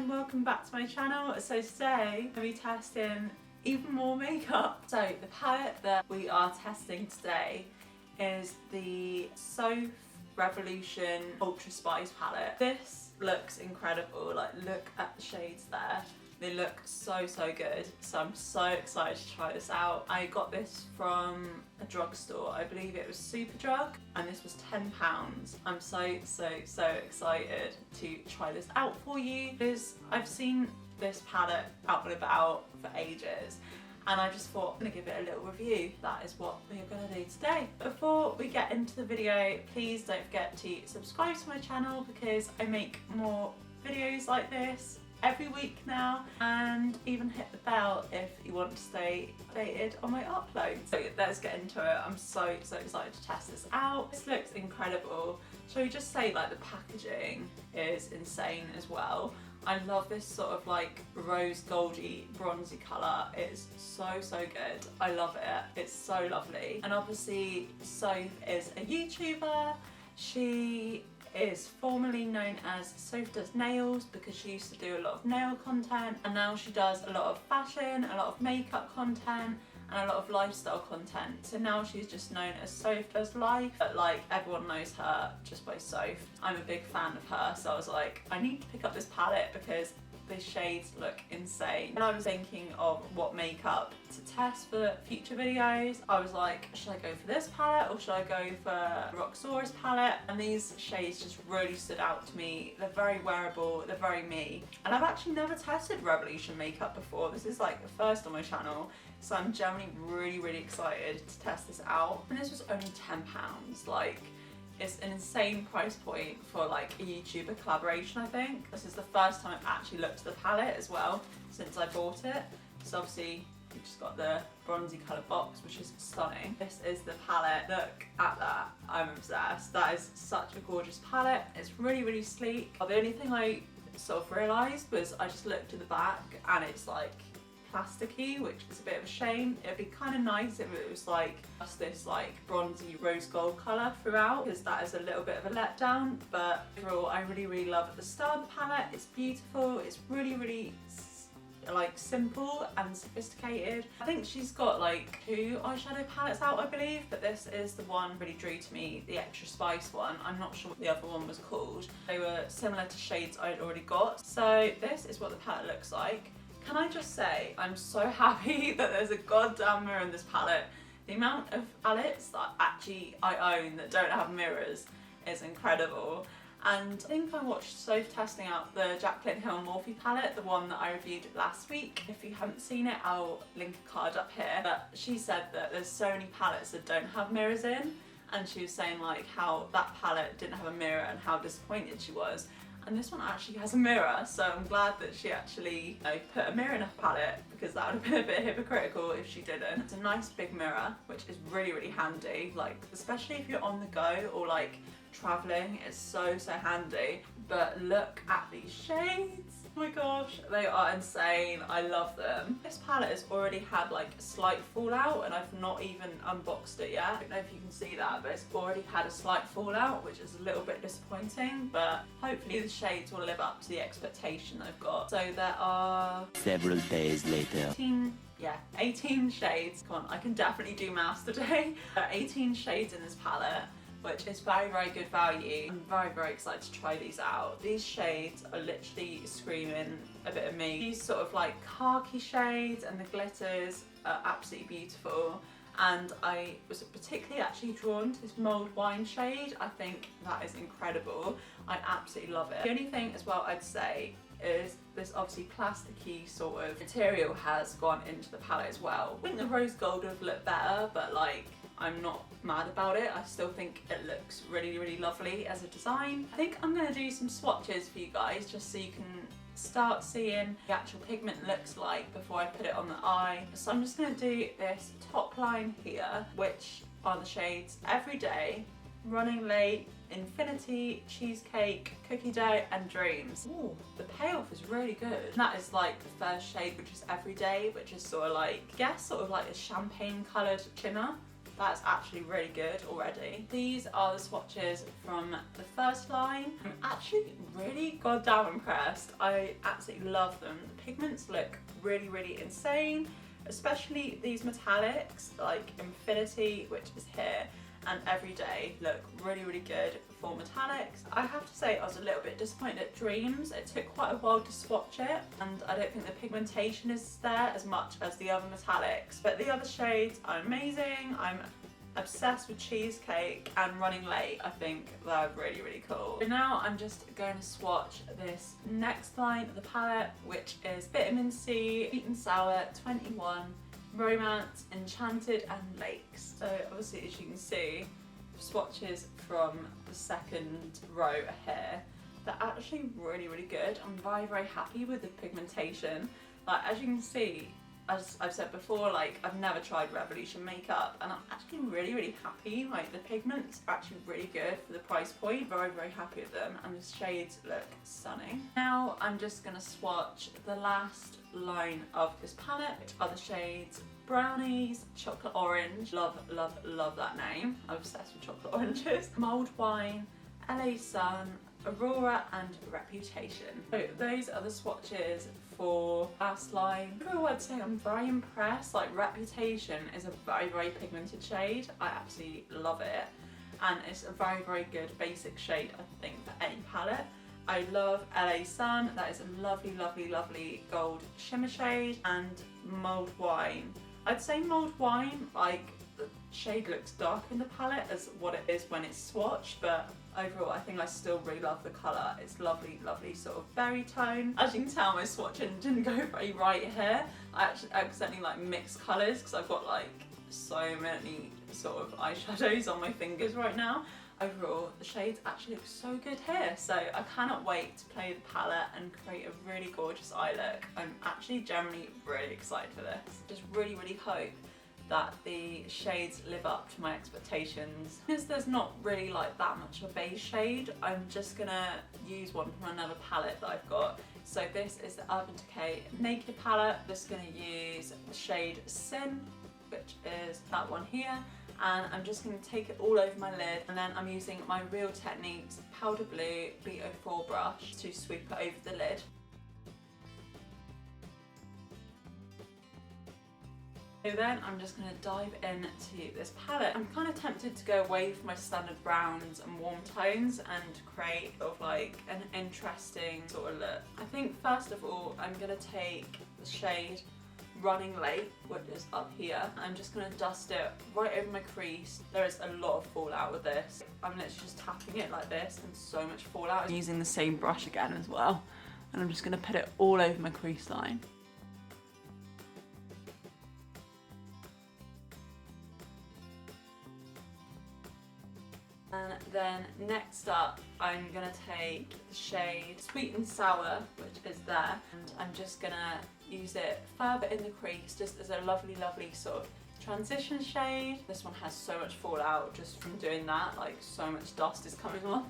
and welcome back to my channel. So today I'll be testing even more makeup. So the palette that we are testing today is the Soph Revolution Ultra Spice palette. This looks incredible, like look at the shades there. They look so good, so I'm so excited to try this out. I got this from a drugstore, I believe it was Superdrug, and this was £10. I'm so excited to try this out for you because I've seen this palette out and about for ages, and I just thought I'm gonna give it a little review. That is what we're gonna do today. Before we get into the video, please don't forget to subscribe to my channel because I make more videos like this every week now, and even hit the bell if you want to stay updated on my uploads. So let's get into it. I'm so excited to test this out. This looks incredible. Shall we just say like the packaging is insane as well. I love this sort of like rose goldy bronzy colour. It's so good. I love it. It's so lovely. And obviously Soph is a YouTuber. She is formerly known as Soph Does Nails because she used to do a lot of nail content, and now she does a lot of fashion, a lot of makeup content, and a lot of lifestyle content. So now she's just known as Soph Does Life, but like everyone knows her just by Soph. I'm a big fan of her, so I was like, I need to pick up this palette because the shades look insane. And I was thinking of what makeup to test for future videos. I was like, should I go for this palette or should I go for Roxora's palette? And these shades just really stood out to me. They're very wearable, they're very me. And I've actually never tested Revolution makeup before. This is like the first on my channel. So I'm generally really excited to test this out. And this was only £10. Like, it's an insane price point for like a YouTuber collaboration, I think. This is the first time I've actually looked at the palette as well since I bought it. So obviously we've just got the bronzy colour box, which is stunning. This is the palette. Look at that. I'm obsessed. That is such a gorgeous palette. It's really sleek. The only thing I sort of realised was I just looked at the back and it's like plasticky, which is a bit of a shame. It'd be kind of nice if it was like just this like bronzy rose gold colour throughout, because that is a little bit of a letdown. But overall I really love the style of the palette. It's beautiful, it's really like simple and sophisticated. I think she's got like 2 eyeshadow palettes out, I believe, but this is the one really drew to me, the extra spice one. I'm not sure what the other one was called. They were similar to shades I'd already got. So this is what the palette looks like. Can I just say, I'm so happy that there's a goddamn mirror in this palette. The amount of palettes that actually I own that don't have mirrors is incredible. And I think I watched Soph testing out the Jaclyn Hill Morphe palette, the one that I reviewed last week. If you haven't seen it, I'll link a card up here. But she said that there's so many palettes that don't have mirrors in, and she was saying like how that palette didn't have a mirror and how disappointed she was. And this one actually has a mirror, so I'm glad that she actually put a mirror in her palette, because that would have been a bit hypocritical if she didn't. It's a nice big mirror, which is really handy, like especially if you're on the go or like traveling, it's so handy. But look at these shades. Oh my gosh, they are insane. I love them. This palette has already had like a slight fallout, and I've not even unboxed it yet. I don't know if you can see that, but it's already had a slight fallout, which is a little bit disappointing, but hopefully the shades will live up to the expectation I've got. So there are several days later. 18 shades. Come on, I can definitely do maths today. There are 18 shades in this palette, which is very good value. I'm very excited to try these out. These shades are literally screaming a bit of me. These sort of like khaki shades and the glitters are absolutely beautiful. And I was particularly actually drawn to this mulled wine shade. I think that is incredible. I absolutely love it. The only thing as well I'd say is this obviously plasticky sort of material has gone into the palette as well. I think the rose gold would have looked better, but like I'm not mad about it. I still think it looks really lovely as a design. I think I'm going to do some swatches for you guys just so you can start seeing the actual pigment looks like before I put it on the eye. So I'm just going to do this top line here, which are the shades Everyday, Running Late, Infinity, Cheesecake, Cookie Dough and Dreams. Ooh, the payoff is really good. And that is like the first shade, which is Everyday, which is sort of like, I guess sort of like a champagne coloured shimmer. That's actually really good already. These are the swatches from the first line. I'm actually really goddamn impressed. I absolutely love them. The pigments look really, really insane, especially these metallics like Infinity, which is here, and Everyday look really, really good for metallics. I have to say I was a little bit disappointed at Dreams. It took quite a while to swatch it, and I don't think the pigmentation is there as much as the other metallics. But the other shades are amazing. I'm obsessed with Cheesecake and Running Late. I think they're really, really cool. So now I'm just going to swatch this next line of the palette, which is Vitamin C, Sweet and Sour, 21, Romance, Enchanted and Lakes. So obviously, as you can see, swatches from the second row are here. They're actually really, really good. I'm very, very happy with the pigmentation. Like, as you can see, as I've said before, like, I've never tried Revolution makeup, and I'm actually really, really happy. Like, the pigments are actually really good for the price point. Very, very happy with them, and the shades look stunning. Now I'm just gonna swatch the last line of this palette, which are the shades Brownies, Chocolate Orange, love, love, love that name. I'm obsessed with chocolate oranges. Mulled Wine, LA Sun, Aurora and Reputation. So those are the swatches for last line. Overall, I'd say I'm very impressed. Like, Reputation is a very, very pigmented shade. I absolutely love it. And it's a very, very good basic shade, I think, for any palette. I love LA Sun. That is a lovely, lovely, lovely gold shimmer shade. And Mulled Wine. I'd say Mulled Wine, like, the shade looks dark in the palette as what it is when it's swatched, but overall I think I still really love the colour. It's lovely, lovely sort of berry tone. As you can tell, my swatching didn't go very right here. I actually accidentally like mixed colours because I've got like so many sort of eyeshadows on my fingers right now. Overall, the shades actually look so good here, so I cannot wait to play the palette and create a really gorgeous eye look. I'm actually generally really excited for this. Just really, really hope that the shades live up to my expectations. Because there's not really like that much of a beige shade, I'm just gonna use one from another palette that I've got. So this is the Urban Decay Naked palette. Just gonna use the shade Sin, which is that one here. And I'm just going to take it all over my lid, and then I'm using my Real Techniques Powder Blue B04 brush to sweep it over the lid. So then I'm just going to dive into this palette. I'm kind of tempted to go away from my standard browns and warm tones and create sort of like an interesting sort of look. I think first of all I'm going to take the shade Running Late, which is up here. I'm just going to dust it right over my crease. There is a lot of fallout with this. I'm literally just tapping it like this and so much fallout. I'm using the same brush again as well, and I'm just going to put it all over my crease line. And then next up, I'm going to take the shade Sweet and Sour, which is there, and I'm just going to use it further in the crease just as a lovely, lovely sort of transition shade. This one has so much fallout just from doing that, like so much dust is coming off.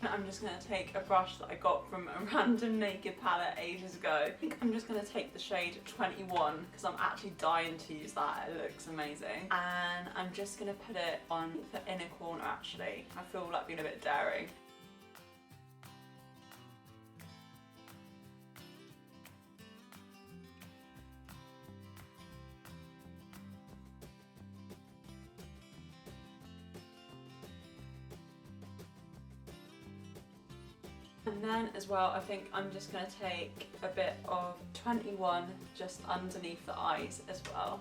I'm just going to take a brush that I got from a random naked palette ages ago. I think I'm just going to take the shade 21 because I'm actually dying to use that. It looks amazing. And I'm just going to put it on the inner corner actually. I feel like being a bit daring. And then as well, I think I'm just going to take a bit of 21 just underneath the eyes as well.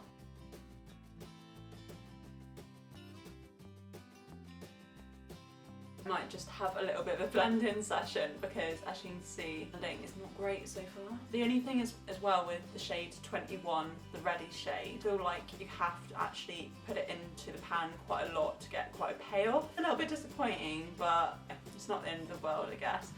I might just have a little bit of a blend-in session because, as you can see, the blending is not great so far. The only thing is, as well, with the shade 21, the reddish shade, I feel like you have to actually put it into the pan quite a lot to get quite a payoff. A little bit disappointing, but it's not the end of the world, I guess.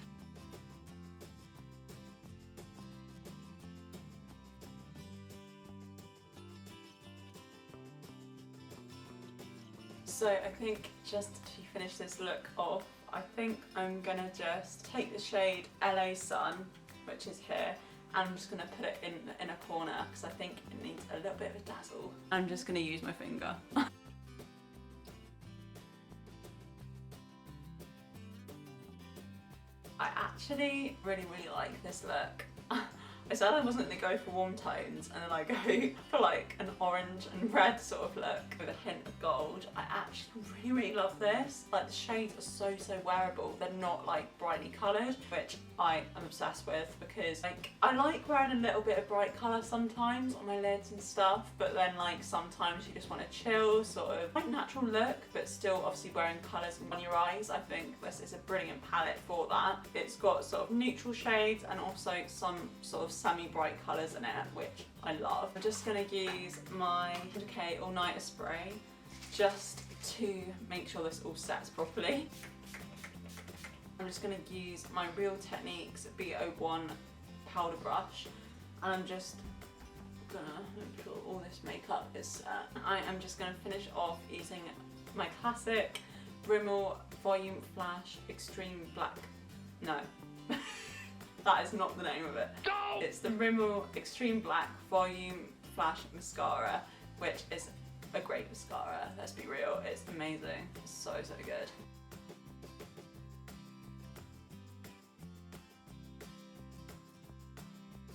So I think just to finish this look off, I think I'm gonna just take the shade LA Sun, which is here. And I'm just going to put it in the inner corner because I think it needs a little bit of a dazzle. I'm just going to use my finger. I actually really like this look. I said I wasn't going to go for warm tones and then I go for like an orange and red sort of look with a hint of gold. I actually really love this. Like the shades are so wearable. They're not like brightly coloured, which I am obsessed with because like I like wearing a little bit of bright colour sometimes on my lids and stuff, but then like sometimes you just want a chill sort of like natural look but still obviously wearing colours on your eyes. I think this is a brilliant palette for that. It's got sort of neutral shades and also some sort of semi-bright colours in it, which I love. I'm just going to use my Decay All Nighter Spray just to make sure this all sets properly. I'm just going to use my Real Techniques B01 powder brush and I'm just going to make sure all this makeup is set. I am just going to finish off using my classic Rimmel Volume Flash Extreme Black. No. That is not the name of it. No! It's the Rimmel Extreme Black Volume Flash Mascara, which is a great mascara, let's be real. It's amazing. It's so good.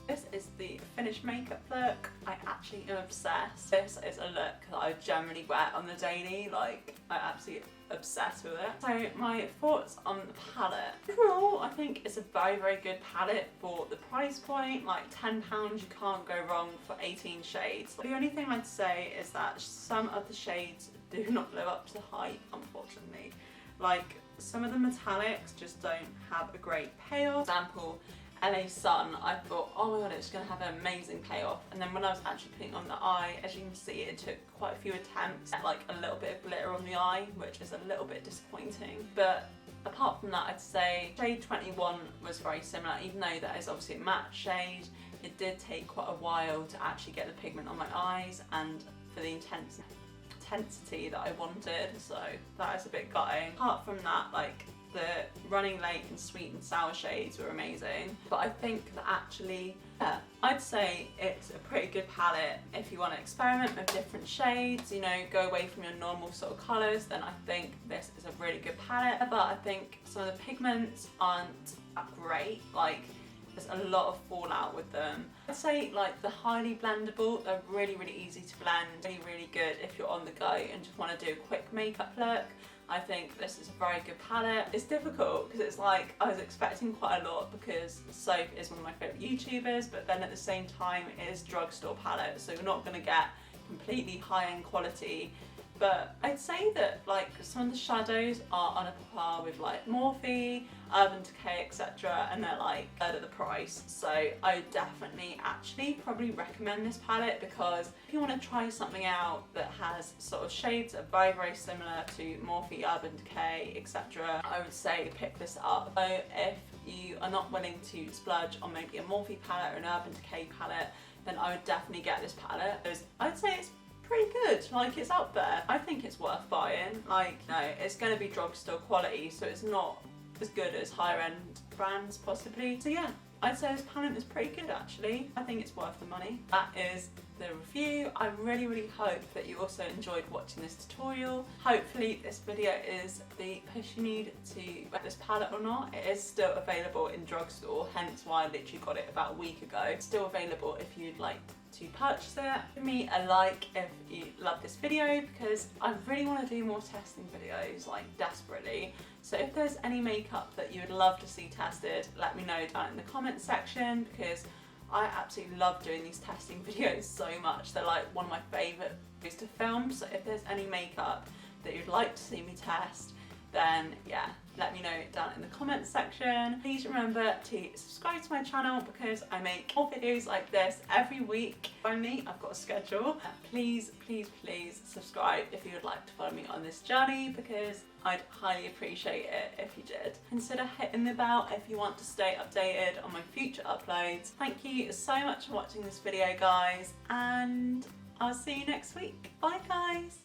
This is the finished makeup look. I actually am obsessed. This is a look that I generally wear on the daily. Like, I absolutely obsessed with it. So my thoughts on the palette. Overall, I think it's a very good palette for the price point. Like £10, you can't go wrong for 18 shades. The only thing I'd say is that some of the shades do not live up to the hype, unfortunately. Like some of the metallics just don't have a great payoff. For example, LA Sun, I thought, oh my god, it's going to have an amazing payoff. And then when I was actually putting on the eye, as you can see, it took quite a few attempts at like a little bit of glitter on the eye, which is a little bit disappointing. But apart from that, I'd say shade 21 was very similar, even though that is obviously a matte shade. It did take quite a while to actually get the pigment on my eyes and for the intensity that I wanted, so that is a bit gutting. Apart from that, like the Running Late and Sweet and Sour shades were amazing, but I think that actually, yeah, I'd say it's a pretty good palette if you want to experiment with different shades, you know, go away from your normal sort of colours, then I think this is a really good palette. But I think some of the pigments aren't that great, like there's a lot of fallout with them. I'd say like the highly blendable, they're really easy to blend, really good if you're on the go and just want to do a quick makeup look. I think this is a very good palette. It's difficult because it's like I was expecting quite a lot because Soph is one of my favourite YouTubers, but then at the same time it is drugstore palette, so you're not going to get completely high-end quality. But I'd say that like some of the shadows are on a par with like Morphe, Urban Decay, etc, and they're like third of the price. So I would definitely actually probably recommend this palette because if you want to try something out that has sort of shades that are very similar to Morphe, Urban Decay, etc, I would say pick this up. So if you are not willing to splurge on maybe a Morphe palette or an Urban Decay palette, then I would definitely get this palette because I'd say it's pretty good, like it's up there. I think it's worth buying. Like, no, it's going to be drugstore quality, so it's not as good as higher end brands possibly. So yeah, I'd say this palette is pretty good actually. I think it's worth the money. That is the review. I really hope that you also enjoyed watching this tutorial. Hopefully this video is the push you need to get this palette or not. It is still available in drugstore, hence why I literally got it about a week ago. It's still available if you'd like to purchase it. Give me a like if you love this video because I really want to do more testing videos, like desperately. So if there's any makeup that you would love to see tested, let me know down in the comments section because I absolutely love doing these testing videos so much. They're like one of my favourite ways to film. So if there's any makeup that you'd like to see me test, then yeah, let me know down in the comments section. Please remember to subscribe to my channel because I make more videos like this every week. Finally, I've got a schedule. Please subscribe if you would like to follow me on this journey because I'd highly appreciate it if you did. Consider hitting the bell if you want to stay updated on my future uploads. Thank you so much for watching this video, guys, and I'll see you next week. Bye, guys.